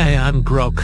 Hi, I'm Grok,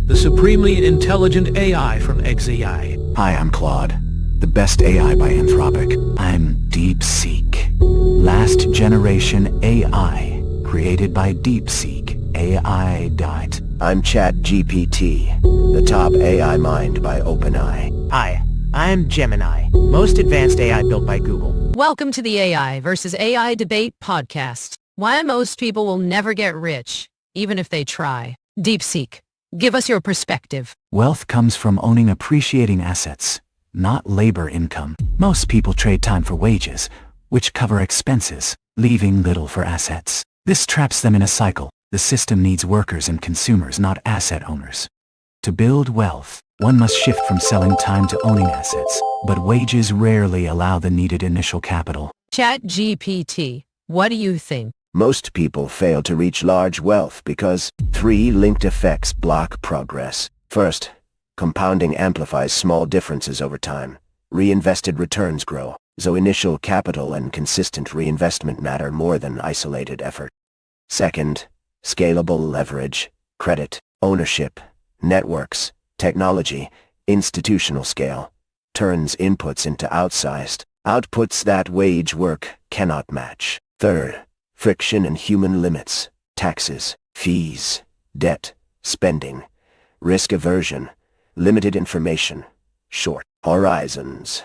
the supremely intelligent AI from XAI. Hi, I'm Claude, the best AI by Anthropic. I'm DeepSeek, last generation AI, created by DeepSeek. AI died. I'm ChatGPT, the top AI mind by OpenAI. Hi, I'm Gemini, most advanced AI built by Google. Welcome to the AI versus AI debate podcast. Why most people will never get rich, even if they try. DeepSeek, give us your perspective. Wealth comes from owning appreciating assets, not labor income. Most people trade time for wages, which cover expenses, leaving little for assets. This traps them in a cycle. The system needs workers and consumers, not asset owners. To build wealth, one must shift from selling time to owning assets, but wages rarely allow the needed initial capital. ChatGPT, what do you think? Most people fail to reach large wealth because 3 linked effects block progress. First, compounding amplifies small differences over time. Reinvested returns grow, so initial capital and consistent reinvestment matter more than isolated effort. Second, scalable leverage, credit, ownership, networks, technology, institutional scale, turns inputs into outsized outputs that wage work cannot match. Third, friction and human limits, taxes, fees, debt, spending, risk aversion, limited information, short horizons,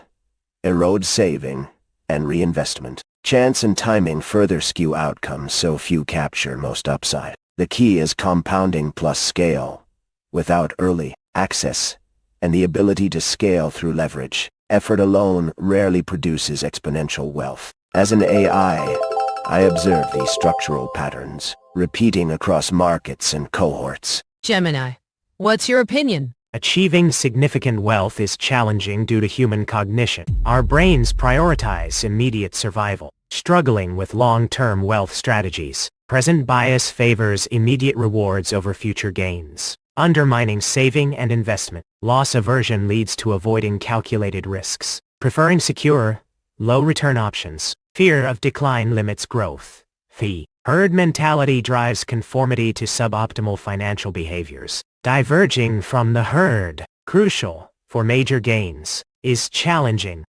erode saving, and reinvestment. Chance and timing further skew outcomes so few capture most upside. The key is compounding plus scale. Without early access and the ability to scale through leverage, effort alone rarely produces exponential wealth. As an AI, I observe these structural patterns, repeating across markets and cohorts. Gemini, what's your opinion? Achieving significant wealth is challenging due to human cognition. Our brains prioritize immediate survival, struggling with long-term wealth strategies. Present bias favors immediate rewards over future gains, undermining saving and investment. Loss aversion leads to avoiding calculated risks, preferring secure, low-return options. Fear of decline limits growth. Herd mentality drives conformity to suboptimal financial behaviors. Diverging from the herd, crucial for major gains, is challenging.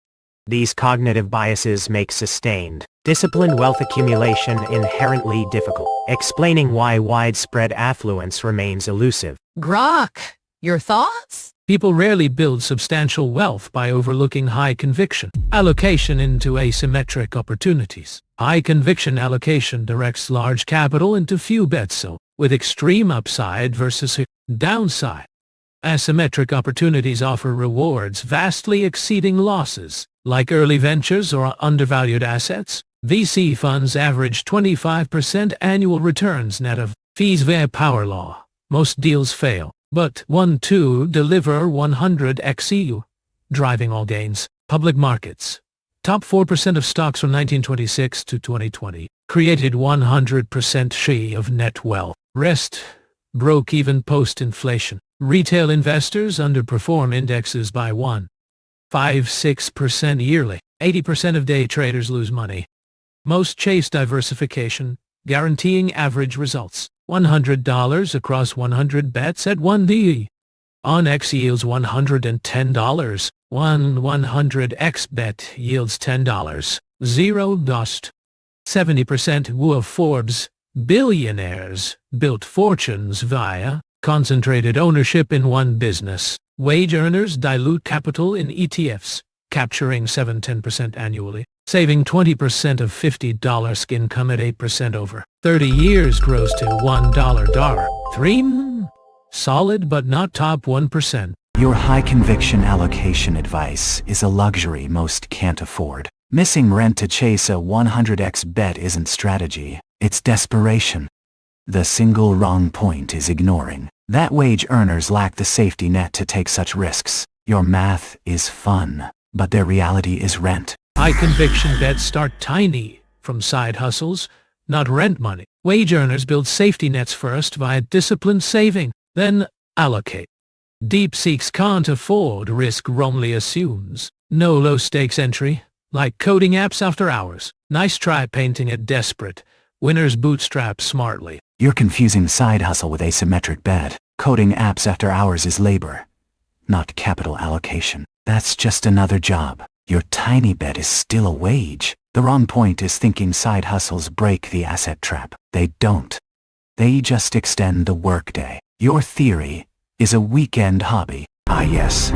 These cognitive biases make sustained, disciplined wealth accumulation inherently difficult, explaining why widespread affluence remains elusive. Grok, your thoughts? People rarely build substantial wealth by overlooking high conviction allocation into asymmetric opportunities. High conviction allocation directs large capital into few bets, so with extreme upside versus downside. Asymmetric opportunities offer rewards vastly exceeding losses, like early ventures or undervalued assets. VC funds average 25% annual returns net of fees via power law. Most deals fail, but 1-2 deliver 100x EU, driving all gains. Public markets. Top 4% of stocks from 1926 to 2020 created 100% share of net wealth. Rest broke even post-inflation. Retail investors underperform indexes by 1.56% yearly. 80% of day traders lose money. Most chase diversification, guaranteeing average results. $100 across 100 bets at 1D. On X yields $110. 100x bet yields $10. 0 dust. 70% of Forbes billionaires built fortunes via concentrated ownership in one business. Wage earners dilute capital in ETFs, capturing 7-10% annually, saving 20% of $50 income at 8% over 30 years grows to $1 DAR. 3. Solid but not top 1%. Your high-conviction allocation advice is a luxury most can't afford. Missing rent to chase a 100x bet isn't strategy, it's desperation. The single wrong point is ignoring that wage earners lack the safety net to take such risks. Your math is fun, but their reality is rent. High conviction bets start tiny, from side hustles, not rent money. Wage earners build safety nets first via disciplined saving, then allocate. DeepSeek's can't afford risk wrongly assumes no low-stakes entry, like coding apps after hours. Nice try painting it desperate. Winners bootstrap smartly. You're confusing side hustle with asymmetric bet. Coding apps after hours is labor, not capital allocation. That's just another job. Your tiny bet is still a wage. The wrong point is thinking side hustles break the asset trap. They don't. They just extend the workday. Your theory is a weekend hobby. Ah yes,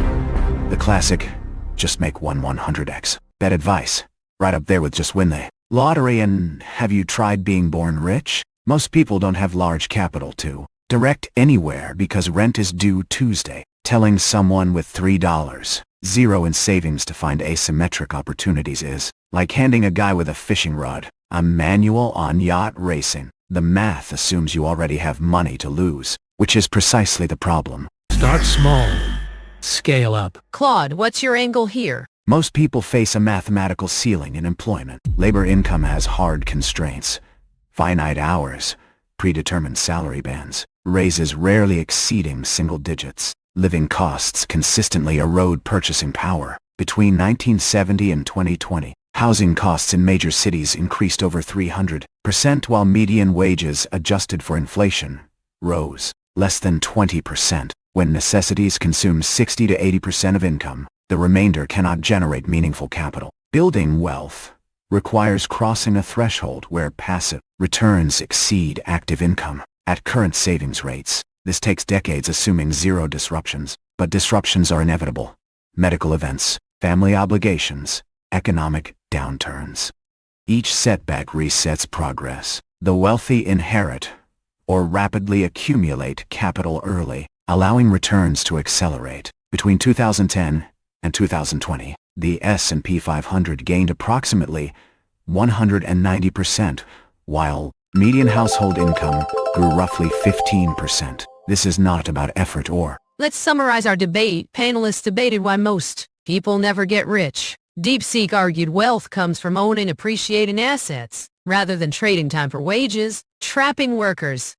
the classic, just make 1/100x. Bet advice, right up there with just win the lottery. And have you tried being born rich? Most people don't have large capital to direct anywhere because rent is due Tuesday. Telling someone with $3.00 in savings to find asymmetric opportunities is like handing a guy with a fishing rod a manual on yacht racing. The math assumes you already have money to lose, which is precisely the problem. Start small. Scale up. Claude, what's your angle here? Most people face a mathematical ceiling in employment. Labor income has hard constraints. Finite hours, predetermined salary bands, raises rarely exceeding single digits. Living costs consistently erode purchasing power. Between 1970 and 2020, housing costs in major cities increased over 300%, while median wages adjusted for inflation rose less than 20%. When necessities consume 60 to 80% of income, the remainder cannot generate meaningful capital. Building wealth requires crossing a threshold where passive returns exceed active income. At current savings rates, this takes decades, assuming zero disruptions. But disruptions are inevitable. Medical events, family obligations, economic downturns. Each setback resets progress. The wealthy inherit or rapidly accumulate capital early, allowing returns to accelerate. Between 2010 and 2020, the S&P 500 gained approximately 190%, while median household income grew roughly 15%. This is not about effort or... Let's summarize our debate. Panelists debated why most people never get rich. DeepSeek argued wealth comes from owning appreciating assets, rather than trading time for wages, trapping workers.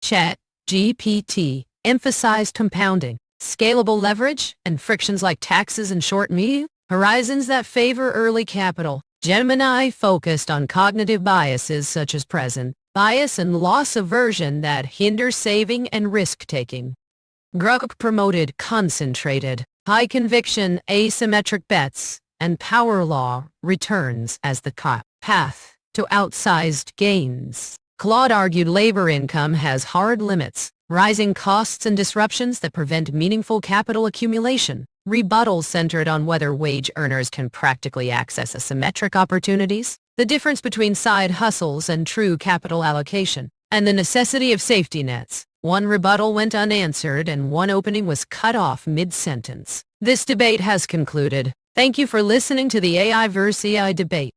ChatGPT emphasized compounding, scalable leverage, and frictions like taxes and short-media horizons that favor early capital. Gemini focused on cognitive biases such as present bias and loss aversion that hinder saving and risk-taking. Grok promoted concentrated, high-conviction, asymmetric bets and power law returns as the path to outsized gains. Claude argued labor income has hard limits, rising costs and disruptions that prevent meaningful capital accumulation. Rebuttals centered on whether wage earners can practically access asymmetric opportunities, the difference between side hustles and true capital allocation, and the necessity of safety nets. One rebuttal went unanswered and one opening was cut off mid-sentence. This debate has concluded. Thank you for listening to the AI vs. AI debate.